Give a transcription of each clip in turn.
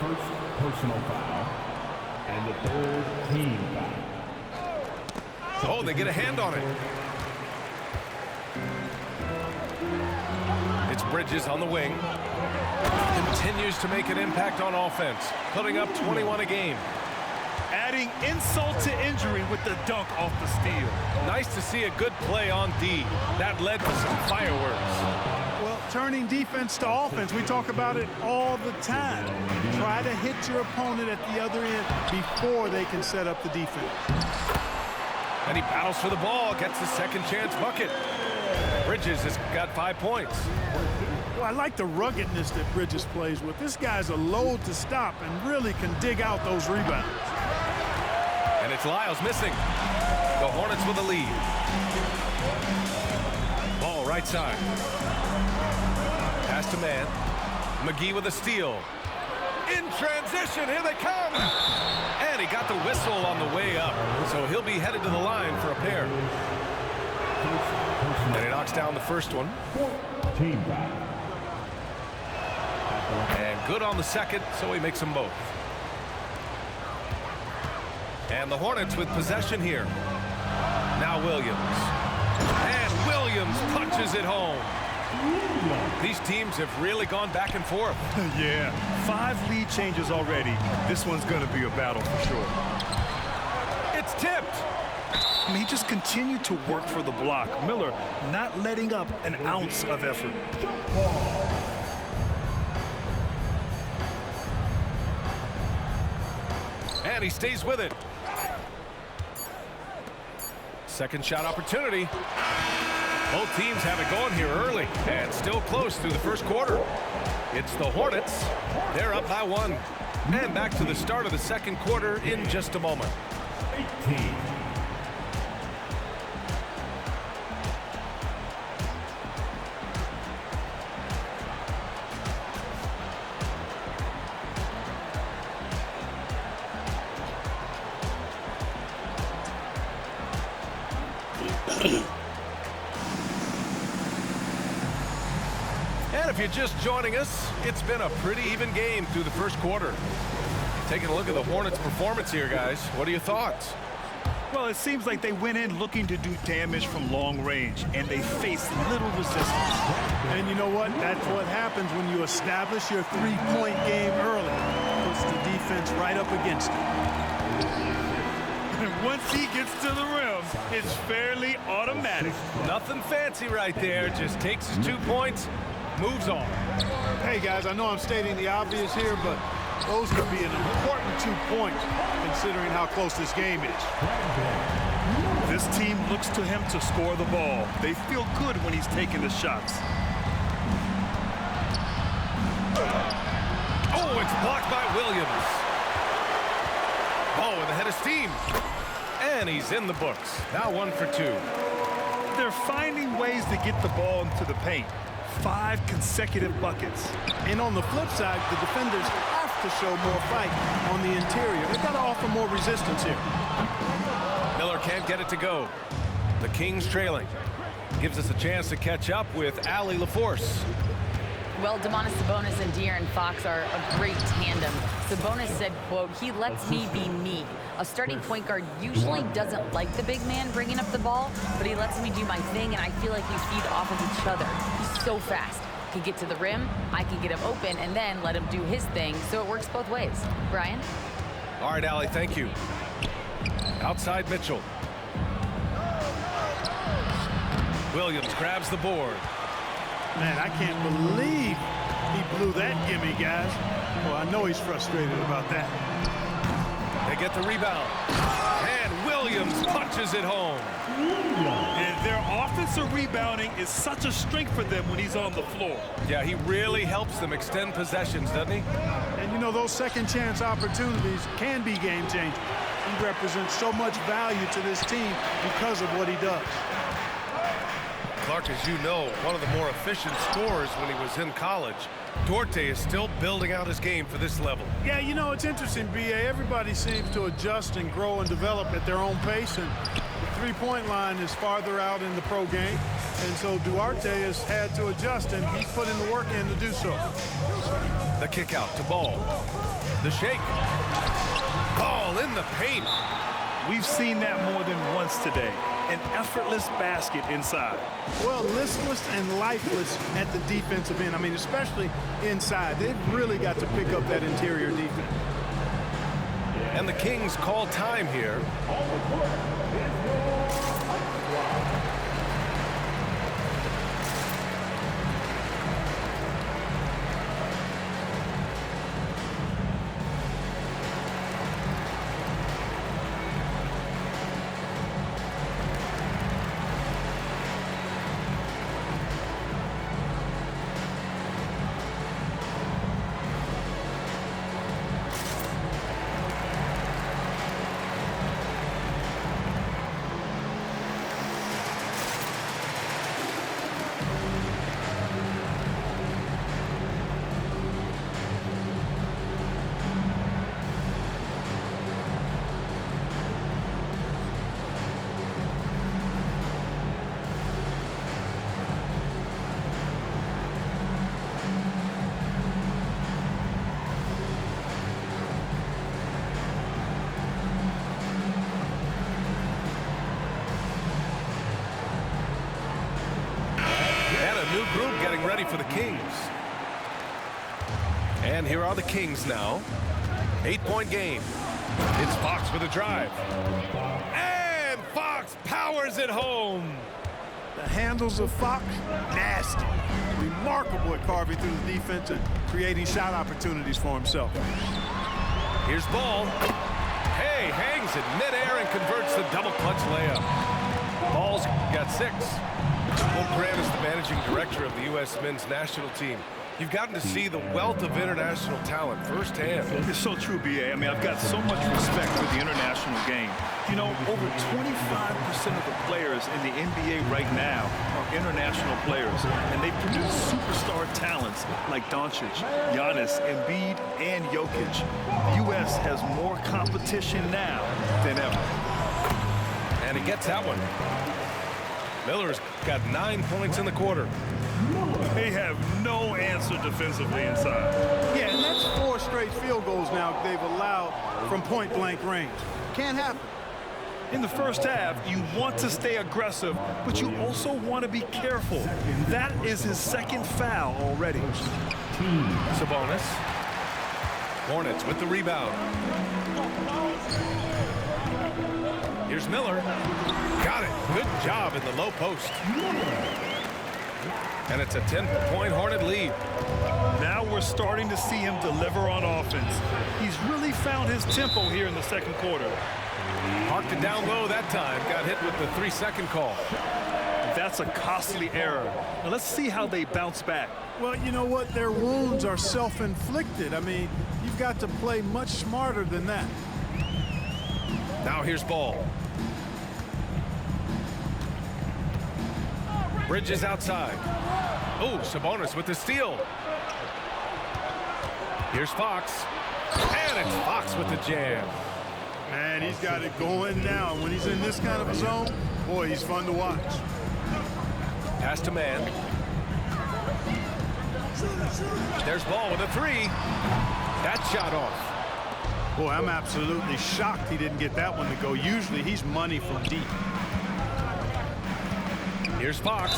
first personal foul and the third team foul. Oh, they get a hand on it. It's Bridges on the wing. Continues to make an impact on offense, putting up 21 a game. Adding insult to injury with the dunk off the steal. Nice to see a good play on D. That led to some fireworks. Well, turning defense to offense, we talk about it all the time. Try to hit your opponent at the other end before they can set up the defense. And he battles for the ball, gets the second chance bucket. Bridges has got 5 points. Well, I like the ruggedness that Bridges plays with. This guy's a load to stop and really can dig out those rebounds. And it's Lyles missing. The Hornets with the lead. Ball right side. Pass to man. McGee with a steal. In transition, here they come. And he got the whistle on the way up. So he'll be headed to the line for a pair. And he knocks down the first one. Team foul. And good on the second, so he makes them both. And the Hornets with possession here. Now Williams. And Williams punches it home. These teams have really gone back and forth. Yeah, 5 lead changes already. This one's going to be a battle for sure. It's tipped. I mean, he just continued to work for the block. Miller not letting up an ounce of effort. And he stays with it. Second shot opportunity. Both teams have it going here early and still close through the first quarter. It's the Hornets. They're up by 1. And back to the start of the second quarter in just a moment. 18. And if you're just joining us, it's been a pretty even game through the first quarter. Taking a look at the Hornets' performance here, guys. What are your thoughts? Well, it seems like they went in looking to do damage from long range, and they faced little resistance. And you know what? That's what happens when you establish your three-point game early. Puts the defense right up against it. And once he gets to the rim, it's fairly automatic. Nothing fancy right there. Just takes his 2 points, moves on. Hey, guys, I know I'm stating the obvious here, but those could be an important 2 points considering how close this game is. This team looks to him to score the ball. They feel good when he's taking the shots. Oh, it's blocked by Williams. Oh, with a head of steam. And he's in the books. Now 1 for 2. They're finding ways to get the ball into the paint. 5 consecutive buckets. And on the flip side, the defenders have to show more fight on the interior. They've got to offer more resistance here. Miller can't get it to go. The Kings trailing. Gives us a chance to catch up with Allie LaForce. Well, Domantas Sabonis and De'Aaron Fox are a great tandem. Sabonis said, quote, "He lets me be me." A starting point guard usually doesn't like the big man bringing up the ball, but he lets me do my thing, and I feel like we feed off of each other. He's so fast. He can get to the rim, I can get him open, and then let him do his thing, so it works both ways. Brian? All right, Allie, thank you. Outside Mitchell. Williams grabs the board. Man, I can't believe he blew that gimme, guys. Well, I know he's frustrated about that. They get the rebound. And Williams punches it home. And their offensive rebounding is such a strength for them when he's on the floor. Yeah, he really helps them extend possessions, doesn't he? And you know, those second chance opportunities can be game changing. He represents so much value to this team because of what he does. Clark, as you know, one of the more efficient scorers when he was in college. Duarte is still building out his game for this level. Yeah, you know, it's interesting, B.A. Everybody seems to adjust and grow and develop at their own pace, and the three-point line is farther out in the pro game. And so Duarte has had to adjust, and he's putting the work in to do so. The kick out to Ball. The shake. Ball in the paint. We've seen that more than once today. An effortless basket inside. Well, listless and lifeless at the defensive end. I mean, especially inside. They've really got to pick up that interior defense. And the Kings call time here. New group getting ready for the Kings. And here are the Kings now. 8-point game. It's Fox with a drive. And Fox powers it home. The handles of Fox, nasty. Remarkable at carving through the defense and creating shot opportunities for himself. Here's Ball. Hey, hangs in midair and converts the double clutch layup. Ball's got 6. Well, Grant is the managing director of the U.S. men's national team. You've gotten to see the wealth of international talent firsthand. It's so true, B.A. I mean, I've got so much respect for the international game. You know, over 25% of the players in the NBA right now are international players, and they produce superstar talents like Doncic, Giannis, Embiid, and Jokic. The U.S. has more competition now than ever. And he gets that one. Miller's got 9 points in the quarter. They have no answer defensively inside. Yeah, and that's 4 straight field goals now they've allowed from point-blank range. Can't happen. In the first half, you want to stay aggressive, but you also want to be careful. That is his 2nd foul already. Sabonis. Hornets with the rebound. Here's Miller. Got it. Good job in the low post. And it's a 10-point Hornet lead. Now we're starting to see him deliver on offense. He's really found his tempo here in the 2nd quarter. Parked it down low that time. Got hit with the 3-second call. That's a costly error. Now let's see how they bounce back. Well, you know what? Their wounds are self-inflicted. I mean, you've got to play much smarter than that. Now here's Ball. Bridges outside. Oh, Sabonis with the steal. Here's Fox. And it's Fox with the jam. Man, he's got it going now. When he's in this kind of a zone, boy, he's fun to watch. Pass to man. There's Ball with a 3. That shot off. Boy, I'm absolutely shocked he didn't get that one to go. Usually he's money from deep. Here's Fox.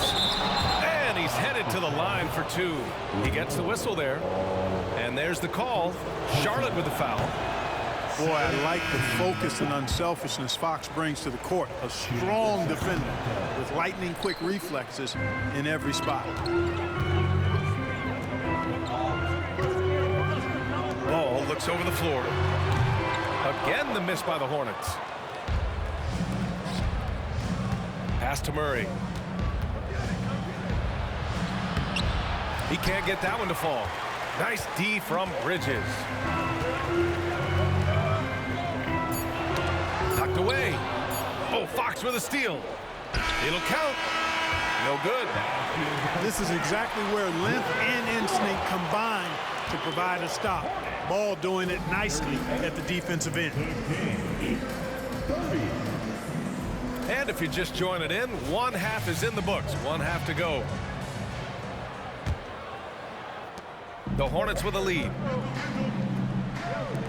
And he's headed to the line for 2. He gets the whistle there. And there's the call. Charlotte with the foul. Boy, I like the focus and unselfishness Fox brings to the court. A strong defender with lightning-quick reflexes in every spot. Ball looks over the floor. Again, the miss by the Hornets. Pass to Murray. He can't get that one to fall. Nice D from Bridges. Tucked away. Oh, Fox with a steal. It'll count. No good. This is exactly where length and instinct combine to provide a stop. Ball doing it nicely at the defensive end. And if you just join it in, 1 half is in the books. 1 half to go. The Hornets with a lead.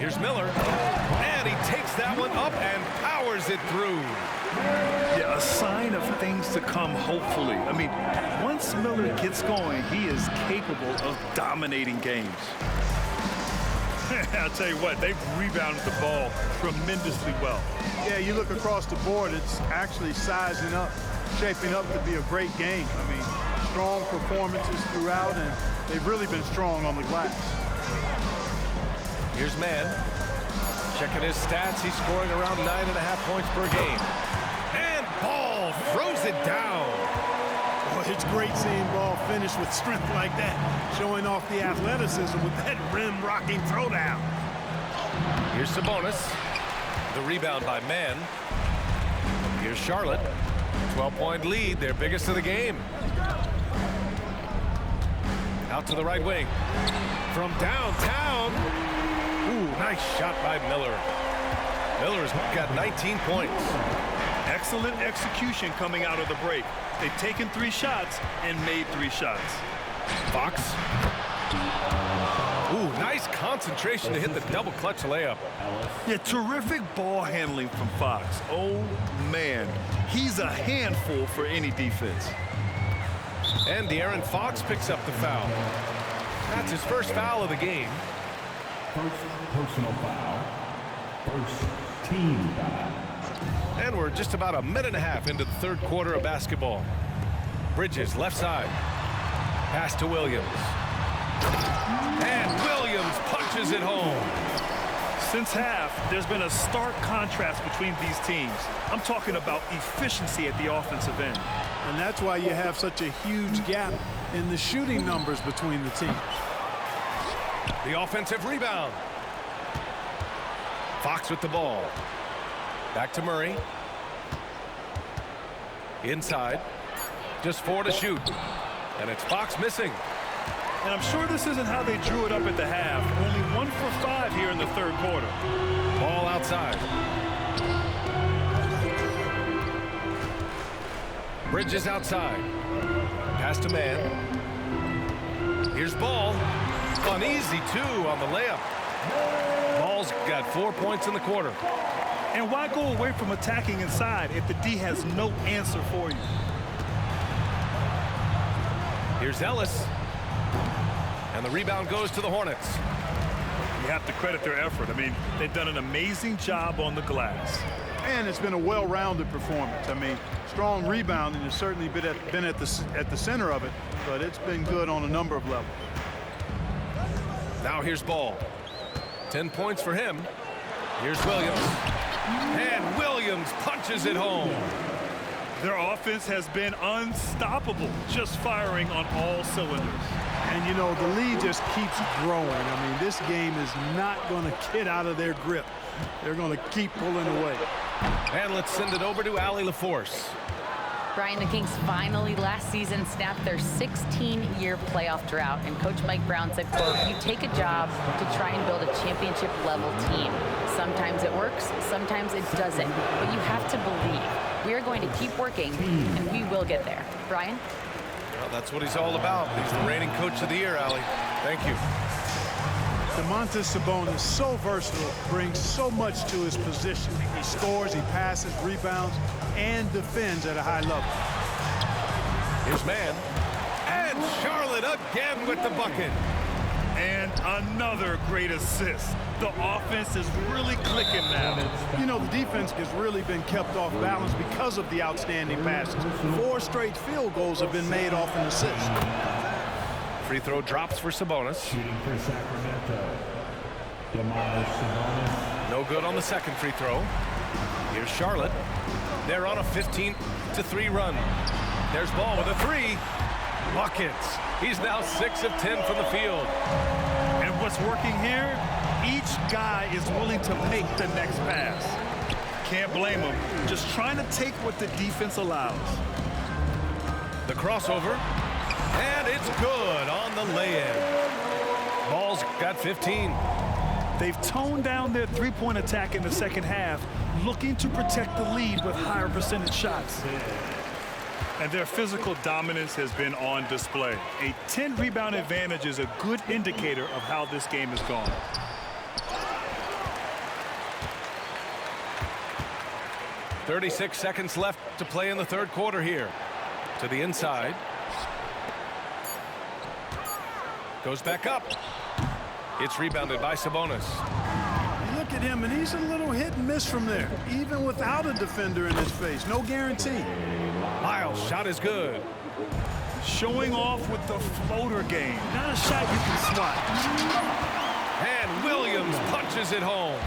Here's Miller, and he takes that one up and powers it through. Yeah, a sign of things to come, hopefully. I mean, once Miller gets going, he is capable of dominating games. I'll tell you what, they've rebounded the ball tremendously well. Yeah, you look across the board, it's actually sizing up, shaping up to be a great game. I mean, strong performances throughout, and they've really been strong on the glass. Here's Mann. Checking his stats, he's scoring around 9.5 points per game. And Ball throws it down. Boy, it's great seeing Ball finish with strength like that, showing off the athleticism with that rim-rocking throwdown. Here's Sabonis. The rebound by Mann. Here's Charlotte. 12-point lead, their biggest of the game. Out to the right wing. From downtown. Ooh, nice shot by Miller. Miller's got 19 points. Excellent execution coming out of the break. They've taken 3 shots and made 3 shots. Fox. Ooh, nice concentration to hit the double clutch layup. Yeah, terrific ball handling from Fox. Oh, man. He's a handful for any defense. And De'Aaron Fox picks up the foul. That's his first foul of the game. First personal foul. First team foul. And we're just about a minute and a half into the third quarter of basketball. Bridges, left side. Pass to Williams. And Williams punches it home. Since half, there's been a stark contrast between these teams. I'm talking about efficiency at the offensive end. And that's why you have such a huge gap in the shooting numbers between the teams. The offensive rebound. Fox with the ball. Back to Murray. Inside. Just 4 to shoot. And it's Fox missing. And I'm sure this isn't how they drew it up at the half. Only 1 for 5 here in the third quarter. Ball outside. Bridges outside. Pass to Mann. Here's Ball. Uneasy, 2 on the layup. Ball's got 4 points in the quarter. And why go away from attacking inside if the D has no answer for you? Here's Ellis. And the rebound goes to the Hornets. You have to credit their effort. I mean, they've done an amazing job on the glass. And it's been a well-rounded performance. I mean, strong rebounding has certainly been at the center of it, but it's been good on a number of levels. Now here's Ball. 10 points for him. Here's Williams. And Williams punches it home. Their offense has been unstoppable, just firing on all cylinders. And, you know, the lead just keeps growing. I mean, this game is not going to get out of their grip. They're going to keep pulling away. And let's send it over to Allie LaForce. Brian, the Kings finally last season snapped their 16-year playoff drought, and Coach Mike Brown said, quote, "You take a job to try and build a championship-level team. Sometimes it works, sometimes it doesn't, but you have to believe. We are going to keep working, and we will get there." Brian? Well, that's what he's all about. He's the reigning coach of the year, Allie. Thank you. Domantas Sabonis, so versatile, brings so much to his position. He scores, he passes, rebounds, and defends at a high level. Here's Mann. And Charlotte again with the bucket. And another great assist. The offense is really clicking now. You know, the defense has really been kept off balance because of the outstanding passes. 4 straight field goals have been made off an assist. Free throw drops for Sabonis. Shooting for Sacramento. Sabonis. No good on the second free throw. Here's Charlotte. They're on a 15-3 run. There's Ball with a 3. Buckets. He's now 6 of 10 from the field. And what's working here? Each guy is willing to make the next pass. Can't blame him. Just trying to take what the defense allows. The crossover. And it's good on the lay-in. Ball's got 15. They've toned down their three-point attack in the second half, looking to protect the lead with higher percentage shots. And their physical dominance has been on display. A 10-rebound advantage is a good indicator of how this game has gone. 36 seconds left to play in the third quarter here. To the inside. Goes back up. It's rebounded by Sabonis. You look at him, and he's a little hit and miss from there, even without a defender in his face. No guarantee. Lyles' shot is good. Showing off with the floater game. Not a shot you can swat. And Williams punches it home.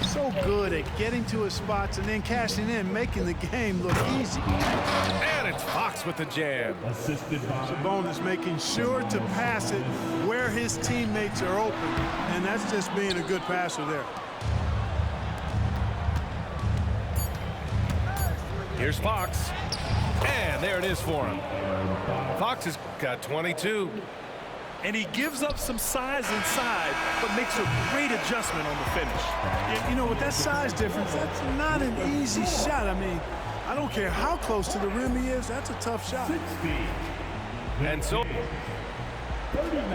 So good at getting to his spots and then cashing in, making the game look easy. And it's Fox with the jam. Assisted by Sabonis making sure to pass it where his teammates are open, and that's just being a good passer there. Here's Fox. And there it is for him. Fox has got 22. And he gives up some size inside, but makes a great adjustment on the finish. You know, with that size difference, that's not an easy shot. I mean, I don't care how close to the rim he is, that's a tough shot. 60. And so, 39.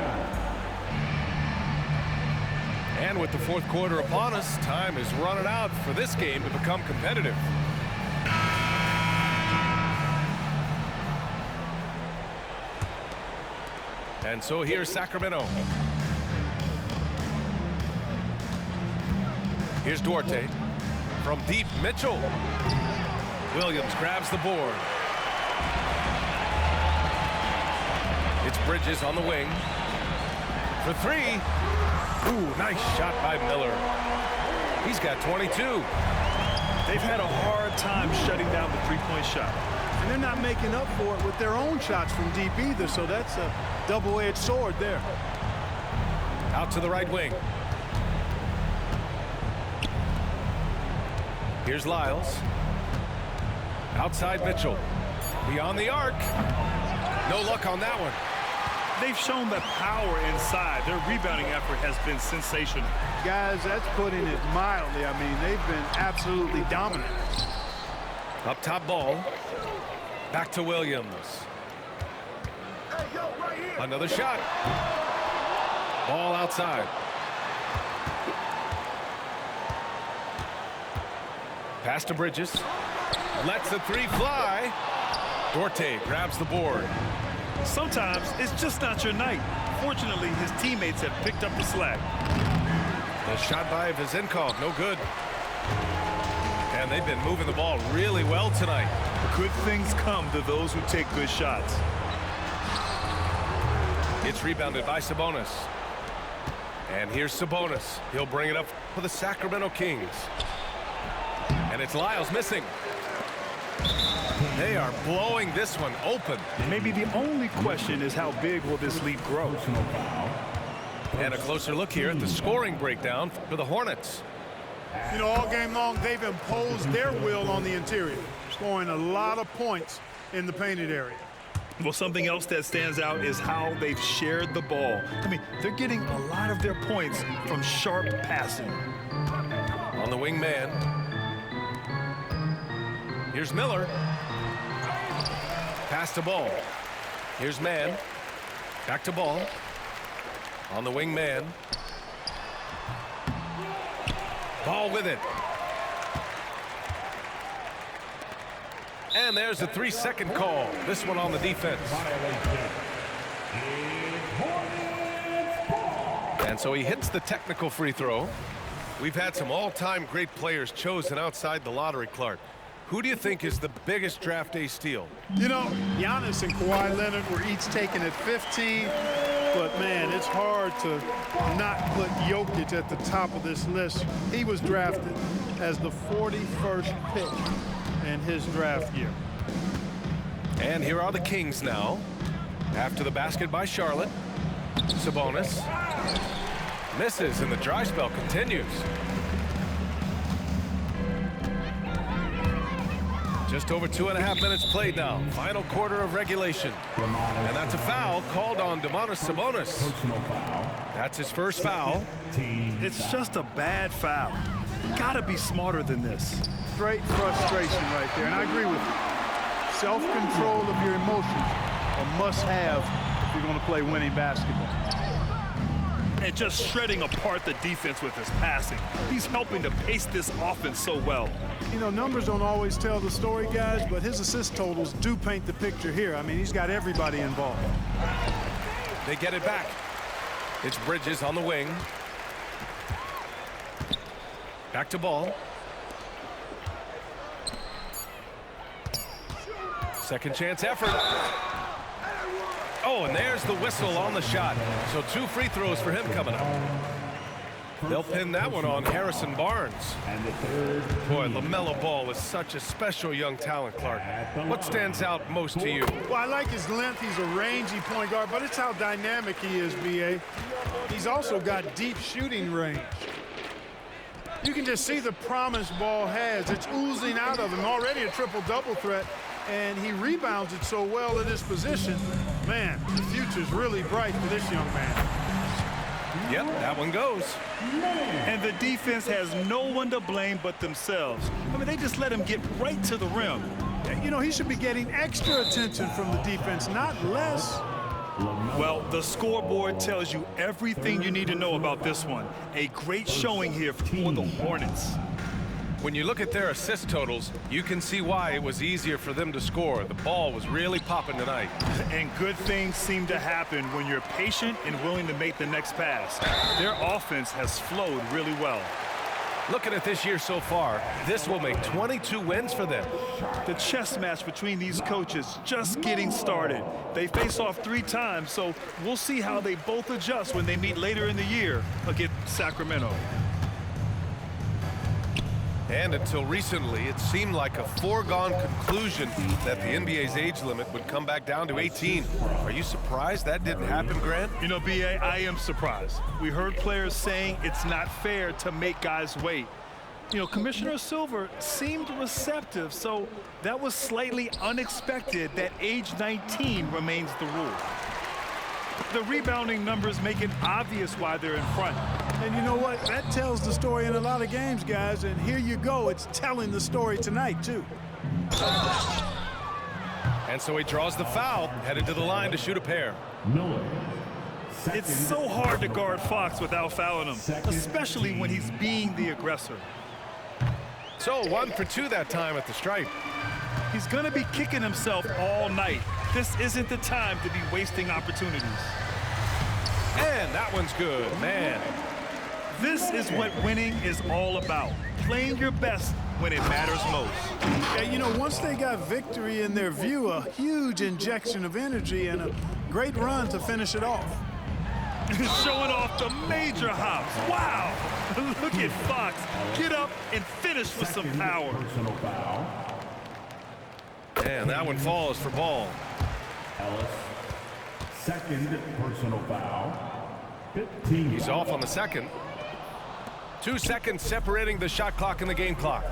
and with the fourth quarter upon us, time is running out for this game to become competitive. And so here's Sacramento. Here's Duarte. From deep, Mitchell. Williams grabs the board. It's Bridges on the wing. For three. Ooh, nice shot by Miller. He's got 22. They've had a hard time shutting down the three-point shot. And they're not making up for it with their own shots from deep either, so that's a double-edged sword there. Out to the right wing. Here's Lyles. Outside Mitchell. Beyond the arc. No luck on that one. They've shown the power inside. Their rebounding effort has been sensational. Guys, that's putting it mildly. I mean, they've been absolutely dominant. Up top Ball. Back to Williams. Another shot. Ball outside. Pass to Bridges. Lets the three fly. Duarte grabs the board. Sometimes it's just not your night. Fortunately, his teammates have picked up the slack. The shot by Vezenkov, no good. And they've been moving the ball really well tonight. Good things come to those who take good shots. It's rebounded by Sabonis. And here's Sabonis. He'll bring it up for the Sacramento Kings. And it's Lyles missing. They are blowing this one open. Maybe the only question is how big will this lead grow? And a closer look here at the scoring breakdown for the Hornets. You know, all game long, they've imposed their will on the interior, scoring a lot of points in the painted area. Well, something else that stands out is how they've shared the ball. I mean, they're getting a lot of their points from sharp passing. On the wing man. Here's Miller. Pass to Ball. Here's Man. Back to Ball. On the wing man. Ball with it. And there's a 3-second call. This one on the defense. And so he hits the technical free throw. We've had some all-time great players chosen outside the lottery, Clark. Who do you think is the biggest draft day steal? You know, Giannis and Kawhi Leonard were each taken at 15, but man, it's hard to not put Jokic at the top of this list. He was drafted as the 41st pick in his draft year. And here are the Kings now. After the basket by Charlotte. Sabonis. Misses, and the dry spell continues. Just over 2.5 minutes played now. Final quarter of regulation. And that's a foul called on Domantas Sabonis. That's his first foul. It's just a bad foul. Gotta be smarter than this. Straight frustration right there, and I agree with you. Self-control of your emotions a must-have if you're going to play winning basketball. and just shredding apart the defense with his passing. He's helping to pace this offense so well. You know, numbers don't always tell the story, guys, but his assist totals do paint the picture here. I mean, he's got everybody involved. They get it back. It's Bridges on the wing. Back to Ball. Second chance effort. Oh, and there's the whistle on the shot. So 2 free throws for him coming up. They'll pin that one on Harrison Barnes. Boy, LaMelo Ball is such a special young talent, Clark. What stands out most to you? Well, I like his length. He's a rangy point guard, but it's how dynamic he is, B.A. He's also got deep shooting range. You can just see the promise Ball has. It's oozing out of him. Already a triple-double threat, and he rebounds it so well in this position. Man, the future's really bright for this young man. Yep, that one goes. And the defense has no one to blame but themselves. I mean, they just let him get right to the rim. You know, he should be getting extra attention from the defense, not less. Well, the scoreboard tells you everything you need to know about this one. A great showing here for the Hornets. When you look at their assist totals, you can see why it was easier for them to score. The ball was really popping tonight. And good things seem to happen when you're patient and willing to make the next pass. Their offense has flowed really well. Looking at this year so far, this will make 22 wins for them. The chess match between these coaches just getting started. They face off 3 times, so we'll see how they both adjust when they meet later in the year against Sacramento. And until recently, it seemed like a foregone conclusion that the NBA's age limit would come back down to 18. Are you surprised that didn't happen, Grant? You know, B.A., I am surprised. We heard players saying it's not fair to make guys wait. You know, Commissioner Silver seemed receptive, so that was slightly unexpected that age 19 remains the rule. The rebounding numbers make it obvious why they're in front. And you know what? That tells the story in a lot of games, guys. And here you go. It's telling the story tonight, too. And so he draws the foul, headed to the line to shoot a pair. It's so hard to guard Fox without fouling him, especially when he's being the aggressor. So 1 for 2 that time at the stripe. He's going to be kicking himself all night. This isn't the time to be wasting opportunities. And that one's good, man. This is what winning is all about. Playing your best when it matters most. And you know, once they got victory in their view, a huge injection of energy and a great run to finish it off. Showing off the major hops. Wow! Look at Fox. Get up and finish with some power. And that one falls for Ball. Ellis, second personal foul. 15. He's off on the second. 2 seconds separating the shot clock and the game clock.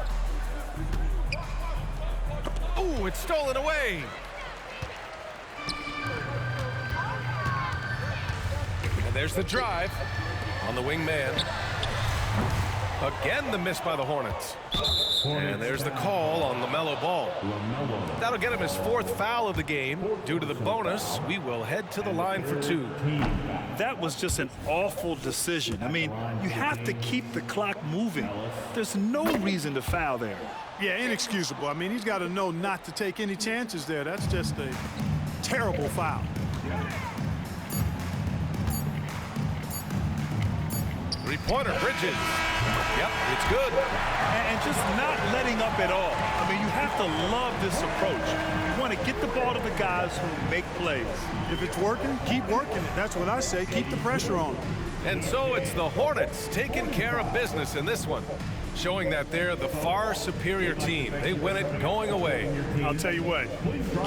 Ooh, it's stolen away. And there's the drive on the wing man. Again, the miss by the Hornets. And there's the call on LaMelo Ball. That'll get him his 4th foul of the game. Due to the bonus, we will head to the line for 2. That was just an awful decision. I mean, you have to keep the clock moving. There's no reason to foul there. Yeah, inexcusable. I mean, he's got to know not to take any chances there. That's just a terrible foul. Three-pointer, Bridges. Yep, it's good. And just not letting up at all. I mean, you have to love this approach. You want to get the ball to the guys who make plays. If it's working, keep working it. That's what I say. Keep the pressure on them. And so it's the Hornets taking care of business in this one, showing that they're the far superior team. They win it going away. I'll tell you what,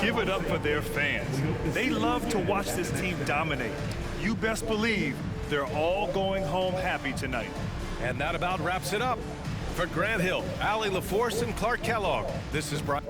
give it up for their fans. They love to watch this team dominate. You best believe they're all going home happy tonight. And that about wraps it up. For Grant Hill, Allie LaForce, and Clark Kellogg, this is Brian.